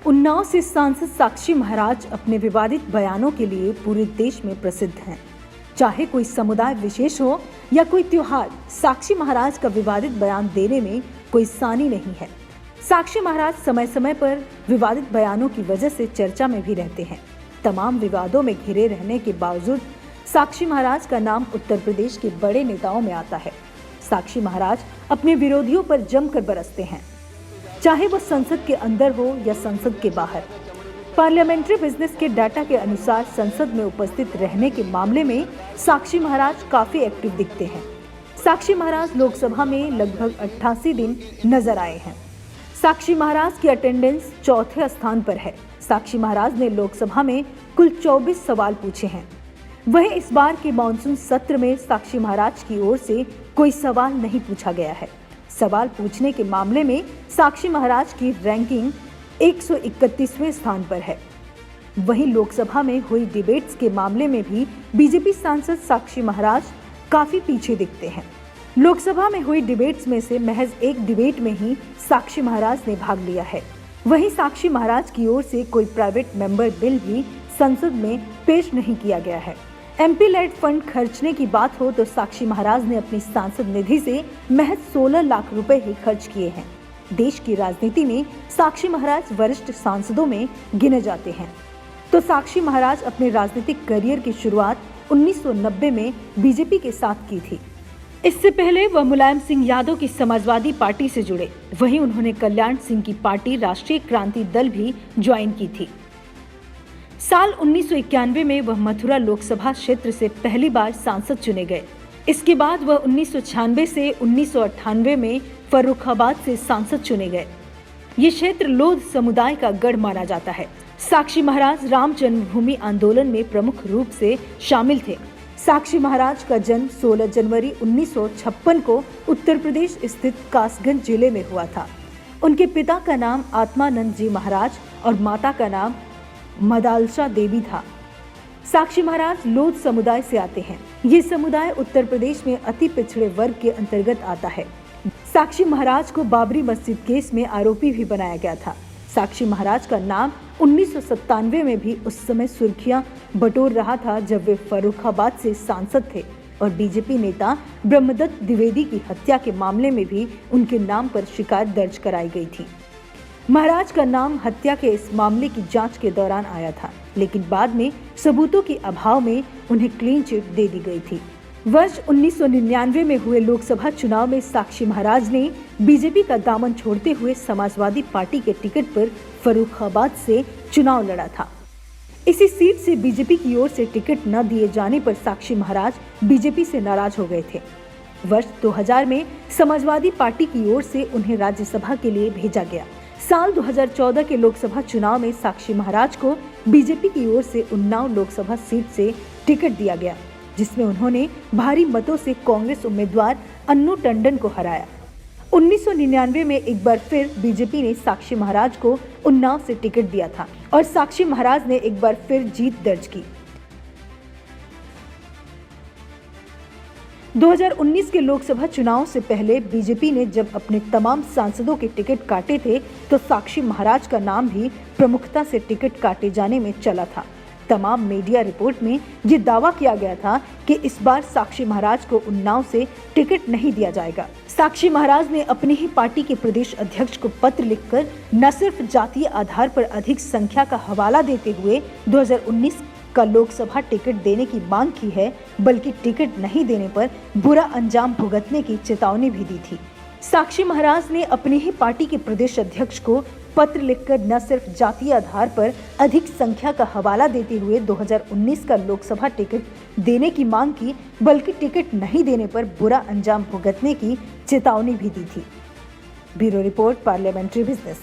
उन्नाव से सांसद साक्षी महाराज अपने विवादित बयानों के लिए पूरे देश में प्रसिद्ध हैं। चाहे कोई समुदाय विशेष हो या कोई त्योहार, साक्षी महाराज का विवादित बयान देने में कोई सानी नहीं है। साक्षी महाराज समय समय पर विवादित बयानों की वजह से चर्चा में भी रहते हैं। तमाम विवादों में घिरे रहने के बावजूद साक्षी महाराज का नाम उत्तर प्रदेश के बड़े नेताओं में आता है। साक्षी महाराज अपने विरोधियों पर जमकर बरसते हैं, चाहे वो संसद के अंदर हो या संसद के बाहर। पार्लियामेंट्री बिजनेस के डाटा के अनुसार संसद में उपस्थित रहने के मामले में साक्षी महाराज काफी एक्टिव दिखते हैं। साक्षी महाराज लोकसभा में लगभग 88 दिन नजर आए हैं। साक्षी महाराज की अटेंडेंस चौथे स्थान पर है। साक्षी महाराज ने लोकसभा में कुल 24 सवाल पूछे हैं। वहीं इस बार के मानसून सत्र में साक्षी महाराज की ओर से कोई सवाल नहीं पूछा गया है। सवाल पूछने के मामले में साक्षी महाराज की रैंकिंग 131वें स्थान पर है। वहीं लोकसभा में हुई डिबेट्स के मामले में भी बीजेपी सांसद साक्षी महाराज काफी पीछे दिखते हैं। लोकसभा में हुई डिबेट्स में से महज एक डिबेट में ही साक्षी महाराज ने भाग लिया है। वहीं साक्षी महाराज की ओर से कोई प्राइवेट मेंबर बिल भी संसद में पेश नहीं किया गया है। एमपी लेड फंड खर्चने की बात हो तो साक्षी महाराज ने अपनी सांसद निधि से महज 16 लाख रुपए ही खर्च किए हैं। देश की राजनीति में साक्षी महाराज वरिष्ठ सांसदों में गिने जाते हैं। तो साक्षी महाराज अपने राजनीतिक करियर की शुरुआत 1990 में बीजेपी के साथ की थी। इससे पहले वह मुलायम सिंह यादव की समाजवादी पार्टी से जुड़े। वहीं उन्होंने कल्याण सिंह की पार्टी राष्ट्रीय क्रांति दल भी ज्वाइन की थी। साल 1991 में वह मथुरा लोकसभा क्षेत्र से पहली बार सांसद चुने गए। इसके बाद वह 1996 से 1998 में फर्रुखाबाद से सांसद चुने गए। ये क्षेत्र लोध समुदाय का गढ़ माना जाता है। साक्षी महाराज राम जन्मभूमि आंदोलन में प्रमुख रूप से शामिल थे। साक्षी महाराज का जन्म 16 जनवरी 1956 को उत्तर प्रदेश स्थित कासगंज जिले में हुआ था। उनके पिता का नाम आत्मानंद जी महाराज और माता का नाम मदालसा देवी था। साक्षी महाराज लोध समुदाय से आते हैं। ये समुदाय उत्तर प्रदेश में अति पिछड़े वर्ग के अंतर्गत आता है। साक्षी महाराज को बाबरी मस्जिद केस में आरोपी भी बनाया गया था। साक्षी महाराज का नाम 1997 में भी उस समय सुर्खियां बटोर रहा था जब वे फर्रुखाबाद से सांसद थे और बीजेपी नेता ब्रह्मदत्त द्विवेदी की हत्या के मामले में भी उनके नाम पर शिकायत दर्ज कराई गई थी। महाराज का नाम हत्या के इस मामले की जांच के दौरान आया था, लेकिन बाद में सबूतों के अभाव में उन्हें क्लीन चिट दे दी गई थी। वर्ष 1999 में हुए लोकसभा चुनाव में साक्षी महाराज ने बीजेपी का दामन छोड़ते हुए समाजवादी पार्टी के टिकट पर फर्रुखाबाद से चुनाव लड़ा था। इसी सीट से बीजेपी की ओर से टिकट न दिए जाने पर साक्षी महाराज बीजेपी से नाराज हो गए थे। वर्ष 2000 में समाजवादी पार्टी की ओर से उन्हें राज्यसभा के लिए भेजा गया। साल 2014 के लोकसभा चुनाव में साक्षी महाराज को बीजेपी की ओर से उन्नाव लोकसभा सीट से टिकट दिया गया, जिसमें उन्होंने भारी मतों से कांग्रेस उम्मीदवार अन्नू टंडन को हराया। 1999 में एक बार फिर बीजेपी ने साक्षी महाराज को उन्नाव से टिकट दिया था और साक्षी महाराज ने एक बार फिर जीत दर्ज की। 2019 के लोकसभा चुनाव से पहले बीजेपी ने जब अपने तमाम सांसदों के टिकट काटे थे तो साक्षी महाराज का नाम भी प्रमुखता से टिकट काटे जाने में चला था। तमाम मीडिया रिपोर्ट में ये दावा किया गया था कि इस बार साक्षी महाराज को उन्नाव से टिकट नहीं दिया जाएगा। साक्षी महाराज ने अपनी ही पार्टी के प्रदेश अध्यक्ष को पत्र लिखकर न सिर्फ जातीय आधार पर अधिक संख्या का हवाला देते हुए 2019 का लोकसभा टिकट देने की मांग की है, बल्कि टिकट नहीं देने पर बुरा अंजाम भुगतने की चेतावनी भी दी थी। साक्षी महाराज ने अपनी ही पार्टी के प्रदेश अध्यक्ष को पत्र लिखकर न सिर्फ जातीय आधार पर अधिक संख्या का हवाला देते हुए 2019 का लोकसभा टिकट देने की मांग की, बल्कि टिकट नहीं देने पर बुरा अंजाम भुगतने की चेतावनी भी दी थी। Bureau report, parliamentary business.